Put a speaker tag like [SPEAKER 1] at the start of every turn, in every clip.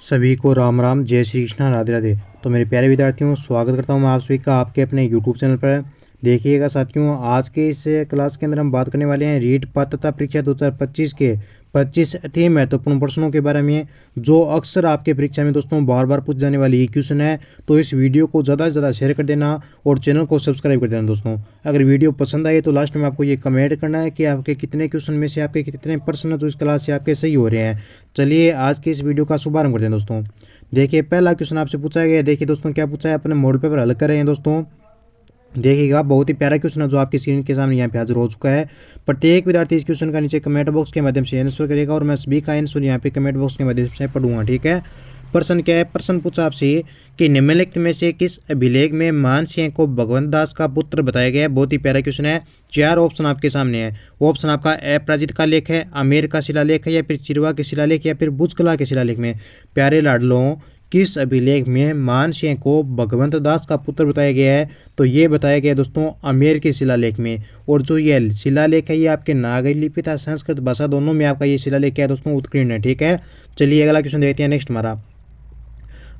[SPEAKER 1] सभी को राम राम, जय श्री कृष्णा, राधे राधे। तो मेरे प्यारे विद्यार्थियों, स्वागत करता हूं मैं आप सभी का आपके अपने यूट्यूब चैनल पर। देखिएगा साथियों, आज के इस क्लास के अंदर हम बात करने वाले हैं रीट पात्रता परीक्षा 2025 के 25 अति महत्वपूर्ण प्रश्नों के बारे में, जो अक्सर आपके परीक्षा में दोस्तों बार बार पूछ जाने वाली ये क्वेश्चन है। तो इस वीडियो को ज़्यादा से ज़्यादा शेयर कर देना और चैनल को सब्सक्राइब कर देना दोस्तों। अगर वीडियो पसंद आए तो लास्ट में आपको ये कमेंट करना है कि आपके कितने क्वेश्चन में से आपके कितने प्रश्न जो इस क्लास से आपके सही हो रहे हैं। चलिए आज के इस वीडियो का शुभारंभ करते हैं दोस्तों। देखिए पहला क्वेश्चन आपसे पूछा गया है। देखिए दोस्तों क्या पूछा है, अपने मोड पेपर हल कर रहे हैं दोस्तों। देखिएगा बहुत ही प्यारा क्वेश्चन है जो आपकी स्क्रीन के सामने यहाँ पे हाजिर हो चुका है। प्रत्येक विद्यार्थी इस क्वेश्चन का नीचे कमेंट बॉक्स के माध्यम से आंसर करेगा और मैं सभी का आंसर यहाँ पे कमेंट बॉक्स के माध्यम से पढ़ूंगा, ठीक है। प्रश्न क्या है, प्रश्न पूछा आपसे कि निम्नलिखित में से किस अभिलेख में मान सिंह को भगवंत दास का पुत्र बताया गया है। बहुत ही प्यारा क्वेश्चन है। चार ऑप्शन आपके सामने है। ऑप्शन आपका अपराजित का लेख है, आमेर का शिलालेख है, या फिर चिरवा के शिलालेख, या फिर बुजकला के शिलालेख में। प्यारे लाडलों, किस अभिलेख में मान सिंह को भगवंत दास का पुत्र बताया गया है? तो ये बताया गया दोस्तों आमेर के शिलालेख में। और जो ये शिलालेख है ये आपके नागरी लिपि तथा संस्कृत भाषा दोनों में आपका ये शिलालेख क्या है दोस्तों, उत्कीर्ण है, ठीक है। चलिए अगला क्वेश्चन देखते हैं नेक्स्ट हमारा।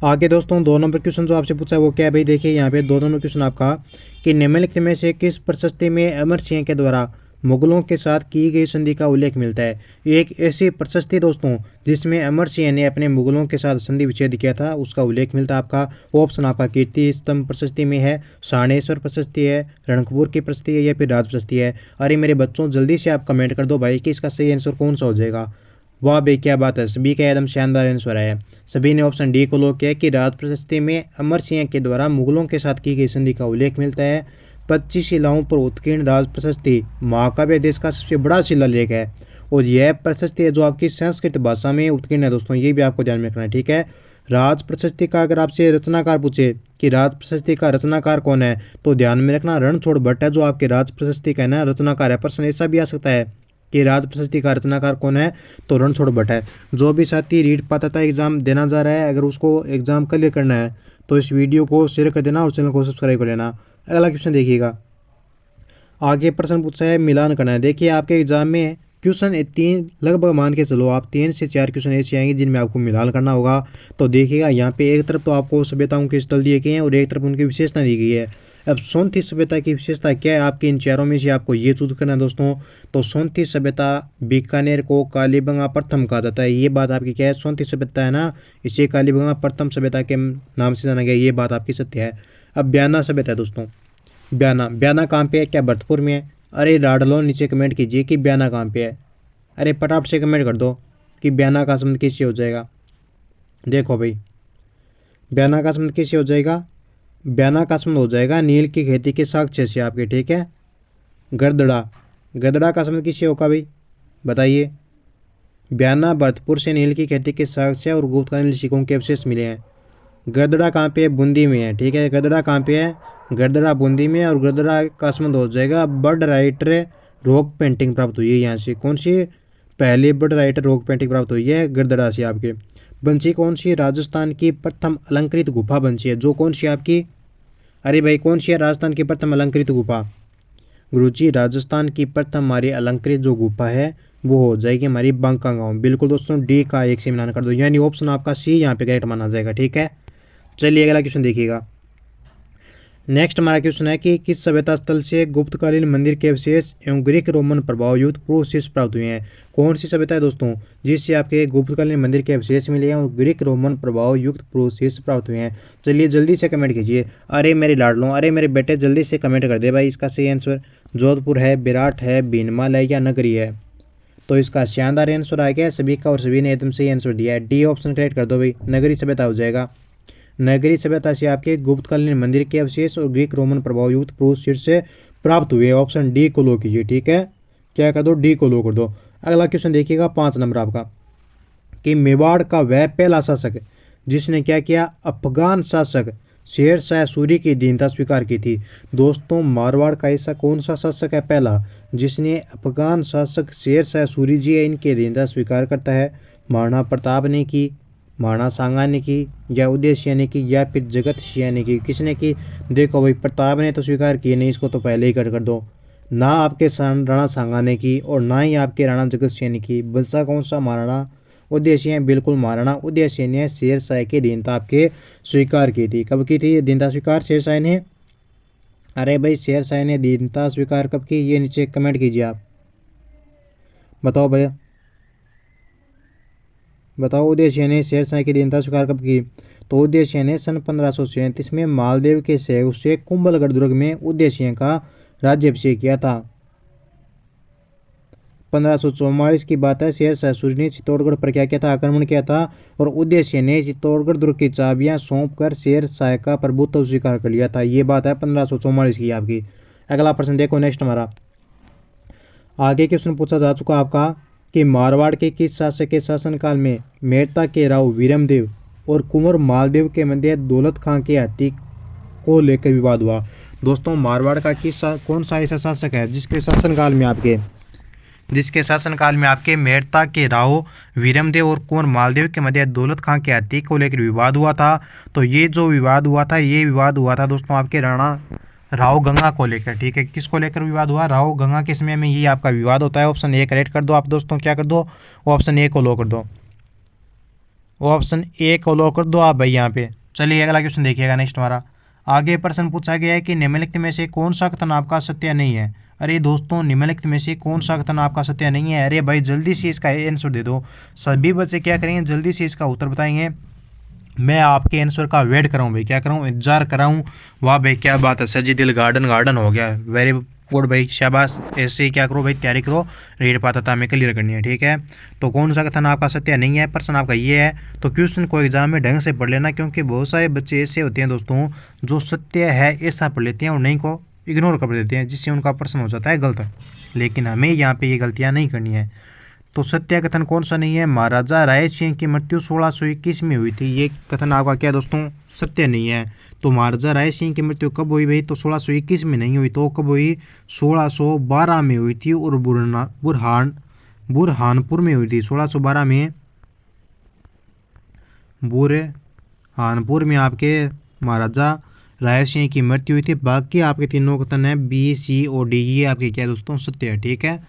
[SPEAKER 1] आगे दोस्तों 2 नंबर क्वेश्चन जो आपसे पूछा है वो क्या है भाई। देखिए यहाँ पे 2 नंबर क्वेश्चन आपका कि निम्नलिखित में से किस प्रशस्ति में अमर सिंह के द्वारा मुगलों के साथ की गई संधि का उल्लेख मिलता है। एक ऐसी प्रशस्ति दोस्तों जिसमें अमर सिंह ने अपने मुगलों के साथ संधि विच्छेद किया था, उसका उल्लेख मिलता है आपका। ऑप्शन आपका कीर्ति स्तंभ प्रशस्ति में है, साणेश्वर प्रशस्ति है, रणकपुर की प्रशस्ति है, या फिर राज प्रशस्ति है। अरे मेरे बच्चों जल्दी से आप कमेंट कर दो भाई कि इसका सही आंसर कौन सा हो जाएगा। वाह भाई क्या बात है, सभी का एकदम शानदार आंसर है। सभी ने ऑप्शन डी को लॉक किया कि राज प्रशस्ति में अमर सिंह के द्वारा मुगलों के साथ की गई संधि का उल्लेख मिलता है। 25 शिलाओं पर उत्कीर्ण राज प्रशस्ति महाकाव्य देश का सबसे बड़ा शिलालेख है और यह प्रशस्ति है जो आपकी संस्कृत भाषा में उत्कीर्ण है दोस्तों, ये भी आपको ध्यान में रखना है, ठीक है। राज प्रशस्ति का अगर आपसे रचनाकार पूछे कि राज प्रशस्ति का रचनाकार कौन है, तो ध्यान में रखना रणछोड़ भट्ट है जो आपके राज प्रशस्ति का है ना रचनाकार है। प्रश्न ऐसा भी आ सकता है कि राज प्रशस्ति का रचनाकार कौन है, तो रणछोड़ भट्ट है। जो भी साथी रीट पात्रता एग्जाम देना जा रहा है, अगर उसको एग्जाम क्लियर करना है तो इस वीडियो को शेयर कर देना और चैनल को सब्सक्राइब कर लेना। अगला क्वेश्चन देखिएगा। आगे प्रश्न पूछा है मिलान करना है। देखिए आपके एग्जाम में क्वेश्चन 3 लगभग मान के चलो आप 3 से 4 क्वेश्चन ऐसे आएंगे जिनमें आपको मिलान करना होगा। तो देखिएगा यहाँ पे एक तरफ तो आपको सभ्यताओं के स्थल दिए गए हैं और एक तरफ उनकी विशेषता दी गई है। अब सोनथी सभ्यता की विशेषता क्या है आपके इन चारों में से आपको ये चूज करना है दोस्तों। तो सोनथी सभ्यता बीकानेर को कालीबंगा प्रथम कहा जाता है, ये बात आपकी क्या है, सोनथी सभ्यता है ना, इसे कालीबंगा प्रथम सभ्यता के नाम से जाना गया, ये बात आपकी सत्य है। अब ब्याना सभ्यता है दोस्तों। ब्याना कहाँ पे है, क्या भरतपुर में है? अरे लाडलो नीचे कमेंट कीजिए कि ब्याना कहाँ पे है। अरे फटाफट से कमेंट कर दो कि ब्याना का संबंध किससे हो जाएगा। देखो भाई ब्याना का संबंध किससे हो जाएगा, ब्याना का संबंध हो जाएगा नील की खेती के साक्ष्य से आपके, ठीक है। गदड़ा का संबंध किससे होगा भाई बताइए। ब्याना भरतपुर से नील की खेती के साक्ष्य और गुप्तकालीन सिक्कों के अवशेष मिले हैं। गदड़ा कहाँ पे है, बूंदी में है, ठीक है। गदड़ा कहाँ पे है, गदड़ा बूंदी में, और गदड़ा का संबंध हो जाएगा बर्ड राइटर रॉक पेंटिंग प्राप्त हुई है यहाँ से। कौन सी पहली बर्ड राइटर रॉक पेंटिंग प्राप्त हुई है, गदड़ा से आपके। बंसी कौन सी, राजस्थान की प्रथम अलंकृत गुफा बंसी है, जो कौन सी आपकी, अरे भाई कौन सी है राजस्थान की प्रथम अलंकृत गुफा। गुरुजी राजस्थान की प्रथम हमारी अलंकृत जो गुफा है वो हो जाएगी हमारी बांका गांव। बिल्कुल दोस्तों डी का एक से मिलान कर दो, यानी ऑप्शन आपका सी यहाँ पे करेक्ट माना जाएगा, ठीक है। चलिए अगला क्वेश्चन देखिएगा। नेक्स्ट हमारा क्वेश्चन है कि किस सभ्यता स्थल से गुप्तकालीन मंदिर के अवशेष एवं ग्रीक रोमन प्रभाव युक्त प्रोसेस प्राप्त हुए हैं। कौन सी सभ्यता है दोस्तों जिससे आपके गुप्तकालीन मंदिर के अवशेष मिले हैं और ग्रीक रोमन प्रभाव युक्त प्रोसेस प्राप्त हुए हैं। चलिए जल्दी से कमेंट कीजिए। अरे मेरे लाडलों, अरे मेरे बेटे जल्दी से कमेंट कर दे भाई इसका सही आंसर। जोधपुर है, विराट है, भीनमाल है, या नगरी है। तो इसका शानदार आंसर आ गया सभी का और सभी ने एकदम सही आंसर दिया है। डी ऑप्शन करेक्ट कर दो भाई, नगरी सभ्यता हो जाएगा। नगरी सभ्यता से आपके गुप्तकालीन मंदिर के अवशेष और ग्रीक रोमन प्रभाव युक्त प्रोसेस से प्राप्त हुए। ऑप्शन डी को लो कीजिए, ठीक है। क्या कर दो, डी को लो कर दो। अगला क्वेश्चन देखिएगा 5 नंबर आपका कि मेवाड़ का वह पहला शासक जिसने क्या किया, अफगान शासक शेर शाह सूरी की दीनता स्वीकार की थी। दोस्तों मारवाड़ का ऐसा कौन सा शासक है पहला जिसने अफगान शासक शेर शाह सूरी जी इनके दीनता स्वीकार करता है? महाराणा प्रताप ने की, महाराणा सांगा ने की, या उदय सिंह ने की, या फिर जगत सिंह ने की, किसने की? देखो भाई प्रताप ने तो स्वीकार किए नहीं, इसको तो पहले ही कर दो। ना आपके राणा सांगा ने की और ना ही आपके राणा जगत सिंह ने की। बचा कौन सा, महाराणा उदय सिंह, बिल्कुल महाराणा उदय सिंह ने शेरशाह की अधीनता आपके स्वीकार की थी। कब की थी अधीनता स्वीकार शेरशाह ने? अरे भाई शेरशाह ने अधीनता स्वीकार कब की, ये नीचे कमेंट कीजिए आप, बताओ भैया, बताओ उदय सिंह ने शेरशाह की अधीनता स्वीकार कब की? तो उदय सिंह ने सन 1537 में मालदेव के सहयोग से कुंभलगढ़ दुर्ग में उदय सिंह का राज्याभिषेक किया था। 1544 की बात है, शेरशाह सूरी ने चित्तौड़गढ़ पर क्या किया था, आक्रमण किया था और उदय सिंह ने चित्तौड़गढ़ दुर्ग की चाबियां सौंपकर शेरशाह का प्रभुत्व स्वीकार कर लिया था। ये बात है 1544 की आपकी। अगला प्रश्न देखो नेक्स्ट हमारा, आगे क्वेश्चन पूछा जा चुका आपका कि मारवाड़ के किस शासक के शासनकाल में मेड़ता के राव वीरमदेव और कुंवर मालदेव के मध्य दौलत खां के हाथी को लेकर विवाद हुआ। दोस्तों मारवाड़ का कौन सा ऐसा शासक है जिसके शासनकाल में आपके मेड़ता के राव वीरमदेव और कुंवर मालदेव के मध्य दौलत खां के हाथी को लेकर विवाद हुआ था? तो ये जो विवाद हुआ था, ये विवाद हुआ था दोस्तों आपके राणा राव गंगा को लेकर। ठीक है, किसको लेकर विवाद हुआ? राव गंगा के समय में ये आपका विवाद होता है। ऑप्शन ए करेक्ट कर दो आप दोस्तों, क्या कर दो, ऑप्शन ए को लो कर दो, ऑप्शन ए को लो कर दो आप भाई यहाँ पे। चलिए अगला क्वेश्चन देखिएगा नेक्स्ट हमारा, आगे प्रश्न पूछा गया है कि निम्नलिखित में से कौन सा कथन आपका सत्य नहीं है? अरे दोस्तों निम्नलिखित में से कौन सा कथन आपका सत्य नहीं है? अरे भाई जल्दी से इसका आंसर दे दो। सभी बच्चे क्या करेंगे, जल्दी से इसका उत्तर बताएंगे। मैं आपके आंसर का वेट कर रहा हूँ भाई, क्या कर रहा हूँ, इंतजार कर रहा हूँ। वाह भाई क्या बात है, सजी दिल गार्डन हो गया, वेरी गुड भाई, शाबाश। ऐसे ही क्या करो भाई, तैयारी करो, रीड पात्रता में क्लियर करनी है। ठीक है, तो कौन सा कथन आपका सत्य नहीं है, प्रश्न आपका ये है। तो क्वेश्चन को एग्जाम में ढंग से पढ़ लेना, क्योंकि बहुत सारे बच्चे ऐसे होते हैं दोस्तों जो सत्य है ऐसा पढ़ लेते हैं और नहीं को इग्नोर कर देते हैं, जिससे उनका प्रश्न हो जाता है गलत। लेकिन हमें यहाँ पे ये गलतियाँ नहीं करनी है। तो सत्य कथन कौन सा नहीं है? महाराजा राय सिंह की मृत्यु 1621 में हुई थी, ये कथन आपका क्या दोस्तों सत्य नहीं है। तो महाराजा राय सिंह की मृत्यु कब हुई भाई? तो 1621 में नहीं हुई, तो कब हुई? 1612 में हुई थी और बुरहानपुर में हुई थी। 1612 में बुरहानपुर में आपके महाराजा राय सिंह की मृत्यु हुई थी। बाकी आपके तीनों कथन है बी सी और डी, ये आपके क्या दोस्तों सत्य है। ठीक है,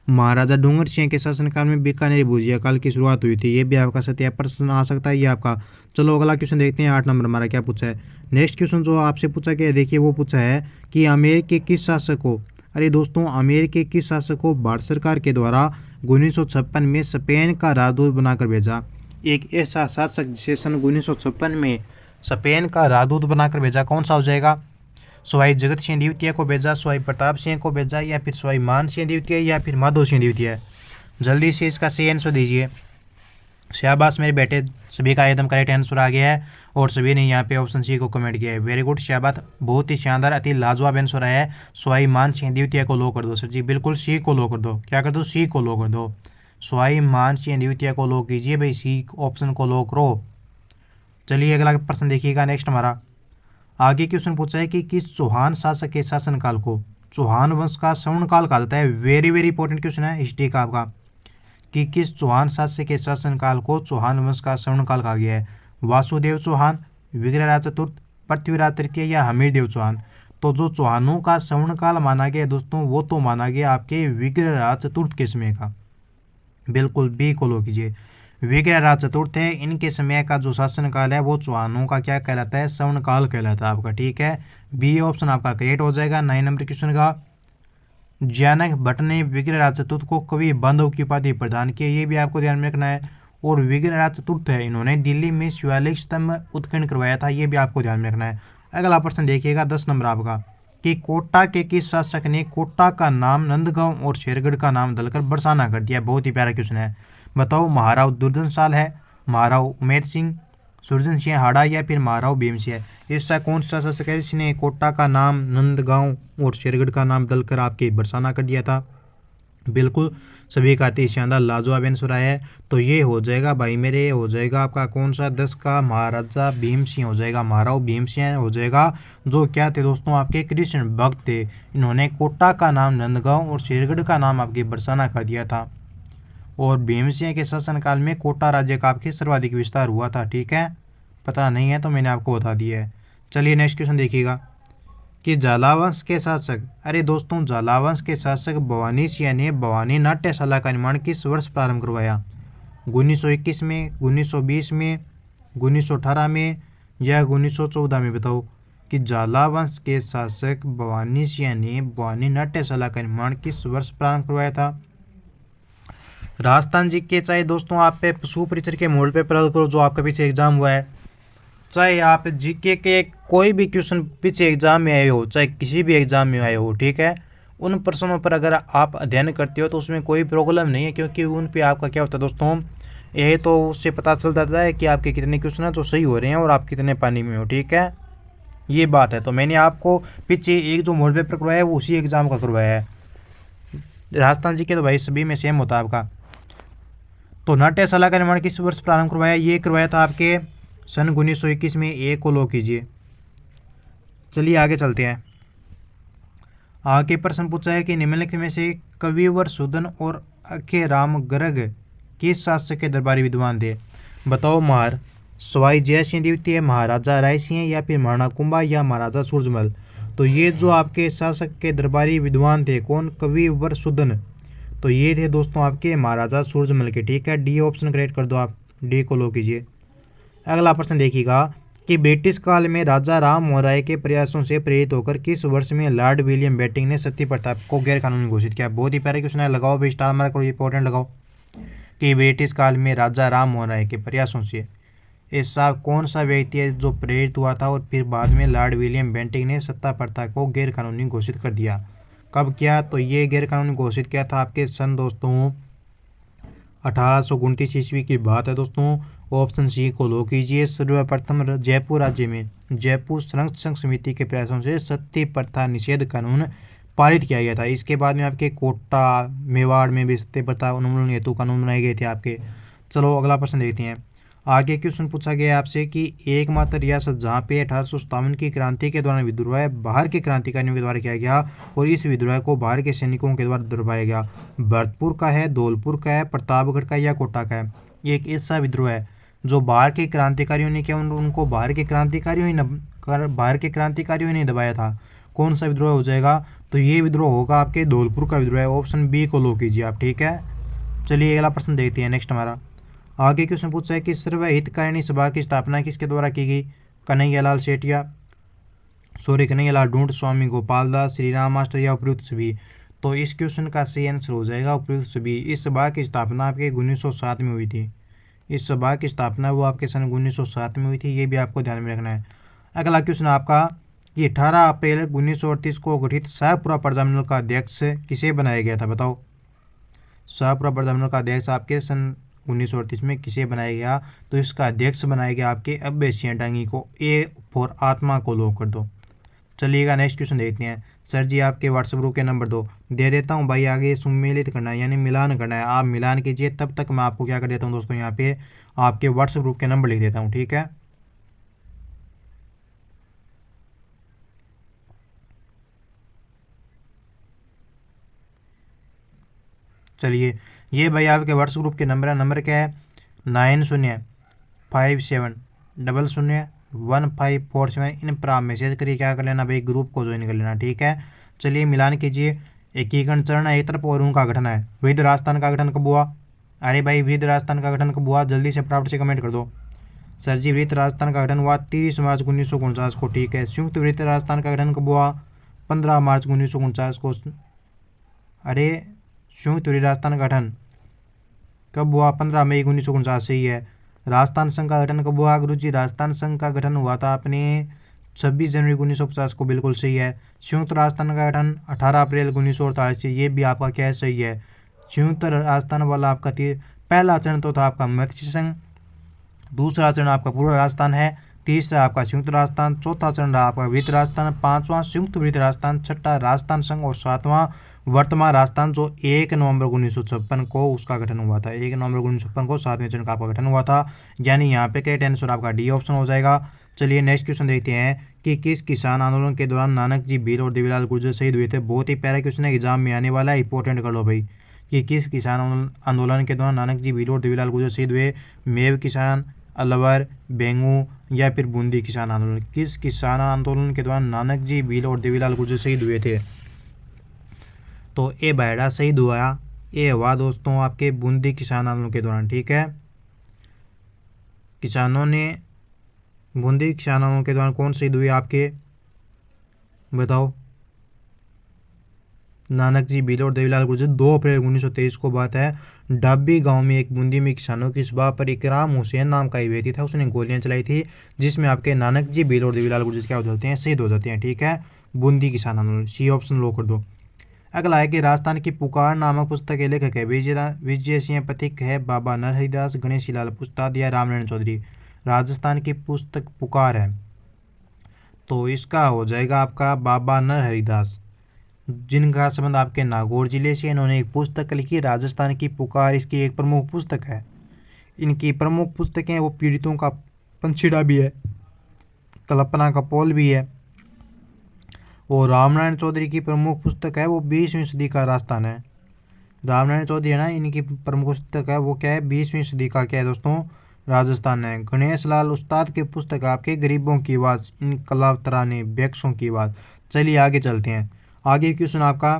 [SPEAKER 1] महाराजा डूंगर सिंह के शासनकाल में बीकानेरी भुजिया काल की शुरुआत हुई थी, ये भी आपका सत्य प्रश्न आ सकता है ये आपका। चलो अगला क्वेश्चन देखते हैं, 8 नंबर हमारा क्या पूछा है। नेक्स्ट क्वेश्चन जो आपसे पूछा गया देखिए, वो पूछा है कि आमेर के किस शासक को, अरे दोस्तों आमेर के किस शासक को भारत सरकार के द्वारा 1956 में स्पेन का राजदूत बनाकर भेजा? एक ऐसा शासक जिसे सन 1956 में स्पेन का राजदूत बनाकर भेजा, कौन सा हो जाएगा? सवाई जगत सिंह द्वितीय को भेजा, सवाई प्रताप सिंह को भेजा, या फिर सवाई मान सिंह द्वितीय, या फिर माधो सिंह द्वितीय? जल्दी से इसका सही आंसर दीजिए। शाबाश मेरे बेटे, सभी का एकदम करेक्ट आंसर आ गया है और सभी ने यहाँ पे ऑप्शन सी को कमेंट किया है। वेरी गुड, शाबाश, बहुत ही शानदार, अति लाजवाब आंसर आया है। सवाई मान सिंह द्वितीय को लो कर दो सर जी, बिल्कुल सी को लो कर दो, क्या कर दो, सी को लो कर दो। सवाई मान सिंह द्वितीय को लो कीजिए भाई, सी ऑप्शन को लो करो। चलिए अगला प्रश्न देखिएगा नेक्स्ट हमारा, आगे क्वेश्चन पूछा है कि किस चौहान शासक के शासनकाल को चौहान वंश का स्वर्णकाल कहा जाता है? वेरी वेरी इंपॉर्टेंट क्वेश्चन है हिस्ट्री का आपका, कि किस चौहान शासक के शासनकाल को चौहान वंश का स्वर्णकाल कहा गया है? वासुदेव चौहान, विग्रहराज चतुर्थ, पृथ्वीराज तृतीय, या हमीरदेव चौहान? तो जो चौहानों का स्वर्णकाल माना गया दोस्तों, वो तो माना गया आपके विग्रहराज चतुर्थ के समय का, बिल्कुल बी को लो कीजिए। विग्रहराज चतुर्थ है, इनके समय का जो शासनकाल है वो चौहानों का क्या कहलाता है? स्वर्णकाल कहलाता है आपका। ठीक है, बी ऑप्शन आपका करेक्ट हो जाएगा। 9 नंबर क्वेश्चन का, ज्ञानक भट्ट ने विग्रहराज चतुर्थ को कवि बांधव की उपाधि प्रदान की, ये भी आपको ध्यान में रखना है। और विग्रहराज चतुर्थ है, इन्होंने दिल्ली में शिवालिक स्तंभ उत्कीर्ण करवाया था, ये भी आपको ध्यान में रखना है। अगला प्रश्न देखिएगा 10 नंबर आपका, कि कोटा के किस शासक ने कोटा का नाम नंदगांव और शेरगढ़ का नाम दलकर बरसाना कर दिया? बहुत ही प्यारा क्वेश्चन है, बताओ। महाराव दुर्जन साल है, महाराव उमेर सिंह, सुरजन सिंह हाड़ा, या फिर महाराव भीम सिंह? ऐसा कौन सा शासक है जिसने कोटा का नाम नंदगांव और शेरगढ़ का नाम दलकर आपके बरसाना कर दिया था? बिल्कुल सभी का अति शानदार लाजवाब आंसर आया है। तो ये हो जाएगा भाई मेरे, हो जाएगा आपका कौन सा 10 का, महाराजा भीम सिंह हो जाएगा, महाराव भीम सिंह हो जाएगा, जो क्या थे दोस्तों आपके कृष्ण भक्त थे। इन्होंने कोटा का नाम नंदगांव और शेरगढ़ का नाम आपके बरसाना कर दिया था। और भीम सिंह के शासनकाल में कोटा राज्य का आपके सर्वाधिक विस्तार हुआ था। ठीक है, पता नहीं है तो मैंने आपको बता दिया है। चलिए नेक्स्ट क्वेश्चन देखिएगा, कि झालावंश के शासक, अरे दोस्तों झालावंश के शासक भवानी सिंह ने भवानी नाट्यशाला का निर्माण किस वर्ष प्रारंभ करवाया? 1921 में, 1920 में, 1918 में या 1914 में? बताओ कि झाला वंश के शासक भवानी सिंह ने भवानी नाट्यशाला का निर्माण किस वर्ष प्रारंभ करवाया था? राजस्थान जी के चाहे दोस्तों आप पे पशु परिचर के मोड पे प्राप्त करो जो आपका पीछे एग्जाम हुआ है, चाहे आप जीके के कोई भी क्वेश्चन पीछे एग्जाम में आए हो, चाहे किसी भी एग्जाम में आए हो, ठीक है, उन प्रश्नों पर अगर आप अध्ययन करते हो तो उसमें कोई प्रॉब्लम नहीं है, क्योंकि उन पे आपका क्या होता है दोस्तों, यही तो उससे पता चल जाता है कि आपके कितने क्वेश्चन हैं जो सही हो रहे हैं और आप कितने पानी में हो, ठीक है, ये बात है। तो मैंने आपको पीछे एक जो मोड पेपर करवाया है वो उसी एग्जाम का करवाया है। राजस्थान जी के तो भाई सभी में सेम होता है आपका। तो नाट्यशाला का निर्माण किस वर्ष प्रारंभ करवाया? ये करवाया था आपके सन 1921 में। एक को लो कीजिए। चलिए आगे चलते हैं। आगे प्रश्न पूछा है कि निम्नलिखित में से कविवर सुदन और अखे राम गर्ग किस शासक के दरबारी विद्वान थे? बताओ महार सवाई जय सिंह द्वितीय, महाराजा राय सिंह या फिर महाराणा कुंभा या महाराजा सूरजमल? तो ये जो आपके शासक के दरबारी विद्वान थे कौन? कविवर सुदन। तो ये थे दोस्तों आपके महाराजा सूरजमल के, ठीक है। डी ऑप्शन करेक्ट कर दो आप, डी को लो कीजिए। अगला प्रश्न देखिएगा कि ब्रिटिश काल में राजा राम मोहन राय के प्रयासों से प्रेरित होकर किस वर्ष में लॉर्ड विलियम बेंटिंक ने सती प्रथा को गैर कानूनी घोषित किया? बहुत ही प्यारे क्वेश्चन है, लगाओ भाई स्टार मार्क करो, इंपॉर्टेंट लगाओ। कि ब्रिटिश काल में राजा राम मोहन राय के प्रयासों से ऐसा कौन सा व्यक्ति है जो प्रेरित हुआ था और फिर बाद में लॉर्ड विलियम बेंटिंक ने सत्ता प्रथा को गैर कानूनी घोषित कर दिया? कब किया? तो ये गैर कानूनी घोषित किया था आपके सन दोस्तों 1829 ईस्वी की बात है दोस्तों। ऑप्शन सी को लो कीजिए। सर्वप्रथम जयपुर राज्य में जयपुर संरक्षण समिति के प्रयासों से सती प्रथा निषेध कानून पारित किया गया था। इसके बाद में आपके कोटा मेवाड़ में भी सती प्रथा उन्मूलन हेतु कानून बनाए गए थे आपके। चलो अगला प्रश्न देखते हैं। आगे क्वेश्चन पूछा गया आपसे कि एकमात्र रियासत जहाँ पे 1857 की क्रांति के दौरान विद्रोह बाहर के क्रांतिकारियों के द्वारा किया गया और इस विद्रोह को बाहर के सैनिकों के द्वारा दबाया गया, भरतपुर का है, धौलपुर का है, प्रतापगढ़ का या कोटा का है? ये एक ऐसा विद्रोह है जो बाहर के क्रांतिकारियों ने किया, उनको बाहर के क्रांतिकारियों ने दबाया था। कौन सा विद्रोह हो जाएगा? तो ये विद्रोह होगा आपके धौलपुर का विद्रोह है। ऑप्शन बी को लो कीजिए आप, ठीक है। चलिए अगला प्रश्न देखते हैं। नेक्स्ट हमारा आगे क्वेश्चन पूछा है कि सर्वहितकारिणी सभा की स्थापना किसके द्वारा की गई? कन्हैयालाल कन्हैयालाल ढूंढ, स्वामी गोपाल दास, श्री राम मास्टर या उपयुक्त सभी? तो इस क्वेश्चन का सही आंसर हो जाएगा उपयुक्त सभी। इस सभा की स्थापना आपके 1907 में हुई थी। इस सभा की स्थापना वो आपके सन 1907 में हुई थी, ये भी आपको ध्यान में रखना है। अगला क्वेश्चन आपका कि 18 अप्रैल 1938 को गठित शाहपुरा प्रजामंडल का अध्यक्ष किसे बनाया गया था? बताओ शाहपुरा प्रजामंडल का अध्यक्ष आपके सन 1938 में किसे बनाया गया? तो इसका अध्यक्ष बनाया गया आपके अब्बे सिंह डांगी को। ए फॉर आत्मा को लो कर दो। चलिएगा नेक्स्ट क्वेश्चन देखते हैं। सर जी आपके व्हाट्सएप ग्रुप के नंबर दो दे देता हूँ भाई, आगे सुमेलित करना है यानी मिलान करना है, आप मिलान कीजिए। तब तक मैं आपको क्या कर देता हूँ दोस्तों, यहाँ पे आपके व्हाट्सएप ग्रुप के नंबर लिख देता हूँ, ठीक है। चलिए ये भाई आपके व्हाट्सएप ग्रुप के नंबर है। नंबर क्या है? 9057001547। इन पर आप मैसेज करिए, क्या कर लेना भाई, ग्रुप को ज्वाइन कर लेना, ठीक है। चलिए मिलान कीजिए। एकीकरण चरण है एक तरफ और उनका गठन है। वृहद राजस्थान का गठन कब हुआ? अरे भाई वृहद राजस्थान का गठन कब हुआ? जल्दी से फटाफट से कमेंट कर दो। सर जी वृहद राजस्थान का गठन हुआ 30 मार्च 1949 को, ठीक है। संयुक्त वृहद राजस्थान का गठन कब हुआ? 15 मार्च 1949 को। अरे संयुक्त वृहद राजस्थान का गठन कब हुआ? 15 मई 1949 से ही है। राजस्थान संघ का गठन कब हुआ गुरु जी? राजस्थान संघ का गठन हुआ था अपने 26 जनवरी 1950 को, बिल्कुल सही है। संयुक्त राजस्थान का गठन 18 अप्रैल 1948 से, ये भी आपका क्या है, सही है। संयुक्त राजस्थान वाला आपका पहला चरण तो था आपका मत्स्य संघ, दूसरा चरण आपका पूर्व राजस्थान है, तीसरा आपका संयुक्त राजस्थान, चौथा चरण रहा आपका वृहद राजस्थान, पांचवां संयुक्त वृहद राजस्थान, छठा राजस्थान संघ और सातवां वर्तमान राजस्थान जो 1 नवंबर 1956 को उसका गठन हुआ था। 1 नवंबर 1956 को 7वें चरण का आपका गठन हुआ था, यानी यहाँ पे करेक्ट आंसर आपका डी ऑप्शन हो जाएगा। चलिए नेक्स्ट क्वेश्चन देखते हैं कि किस किसान आंदोलन के दौरान नानक जी भील और देवीलाल गुर्जर शहीद हुए थे? बहुत ही प्यारा क्वेश्चन है, एग्जाम में आने वाला है, इंपॉर्टेंट कर लो भाई। कि किस किसान आंदोलन के दौरान नानक जी भील और देवीलाल गुर्जर शहीद हुए? मेव किसान, अलवर, बेंगू या फिर बूंदी किसान आंदोलन? किस किसान आंदोलन के दौरान नानक जी भील और देवीलाल गुर्जर शहीद हुए थे? तो ए बायड़ा शहीद हुआ ये हुआ दोस्तों आपके बूंदी किसान आंदोलन के दौरान। ठीक है, किसानों ने बूंदी किसान आंदोलन के दौरान कौन शहीद हुए आपके, बताओ। नानक जी भील और देवीलाल गुर्जर। 2 अप्रैल 1923 को बात है। डाबी गांव में एक बूंदी में किसानों की सभा पर इकराम हुसैन नाम का एक व्यक्ति था, उसने गोलियां चलाई थी, जिसमें आपके नानक जी भील और देवीलाल गुर्जर क्या हो जाते हैं, शहीद हो जाते हैं। ठीक है, बूंदी किसान आंदोलन, सी ऑप्शन लो कर दो। अगला है कि राजस्थान की पुकार नामक पुस्तक के लेखक है विजय सिंह, पथिक है बाबा नरहरिदास, गणेशी लाल पुस्ताद या रामनारायण चौधरी। राजस्थान की पुस्तक पुकार है, तो इसका हो जाएगा आपका बाबा नरहरिदास, जिनका संबंध आपके नागौर जिले से। इन्होंने एक पुस्तक लिखी राजस्थान की पुकार, इसकी एक प्रमुख पुस्तक है। इनकी प्रमुख पुस्तकें वो पीड़ितों का पंछीड़ा भी है, कल्पना का पोल भी है, और रामनारायण चौधरी की प्रमुख पुस्तक है वो 20वीं सदी का राजस्थान है। रामनारायण चौधरी है ना, इनकी प्रमुख पुस्तक है वो क्या है, 20वीं सदी का क्या है दोस्तों, राजस्थान है। गणेश लाल उस्ताद की पुस्तक आपके गरीबों की आवाज़, इनकलाब तराने, बेक्सों की आवाज़। चलिए आगे चलते हैं। आगे क्वेश्चन आपका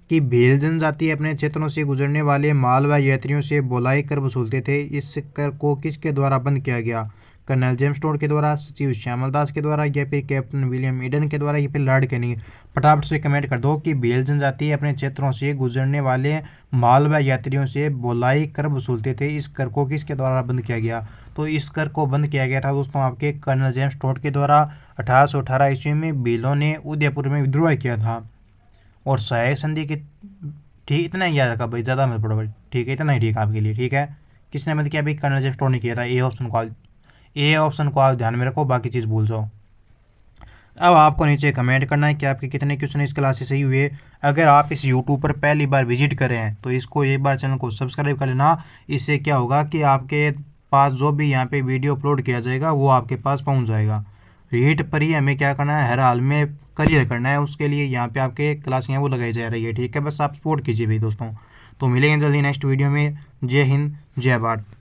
[SPEAKER 1] कि भील जनजाति अपने क्षेत्रों से गुजरने वाले माल व यात्रियों से बोलाई कर वसूलते थे, इस कर को किसके द्वारा बंद किया गया, कर्नल जेम्स टोड के द्वारा, सचिव श्यामल दास के द्वारा, या फिर कैप्टन विलियम ईडन के द्वारा, या फिर लॉर्ड कैनिंग। फटाफट से कमेंट कर दो कि भील जनजाति अपने क्षेत्रों से गुजरने वाले माल व यात्रियों से बोलाई कर वसूलते थे, इस कर को किसके द्वारा बंद किया गया। तो इस कर को बंद किया गया था दोस्तों आपके कर्नल जेम्स टोड के द्वारा। 1818 ईस्वी में भीलों ने उदयपुर में विद्रोह किया था, और सहायक संधि की, ठीक इतना ही याद रखा भाई, ज़्यादा मत पढ़ो भाई। ठीक है, इतना ही ठीक है आपके लिए। ठीक है, किसने बंद किया भाई, कर्नल जेम्स टोड ने किया था। ए ऑप्शन को आप ध्यान में रखो, बाकी चीज़ भूल जाओ। अब आपको नीचे कमेंट करना है कि आपके कितने क्वेश्चन इस क्लास से सही हुए। अगर आप इस यूट्यूब पर पहली बार विजिट कर रहे हैं तो इसको एक बार चैनल को सब्सक्राइब कर लेना। इससे क्या होगा कि आपके पास जो भी यहाँ पे वीडियो अपलोड किया जाएगा वो आपके पास पहुँच जाएगा। रीट पर ही हमें क्या करना है, हर हाल में करियर करना है, उसके लिए यहाँ पे आपके क्लास हैं वो लगाई जा रही है। ठीक है, बस आप सपोर्ट कीजिए भाई दोस्तों। तो मिलेंगे जल्दी नेक्स्ट वीडियो में। जय हिंद, जय भारत।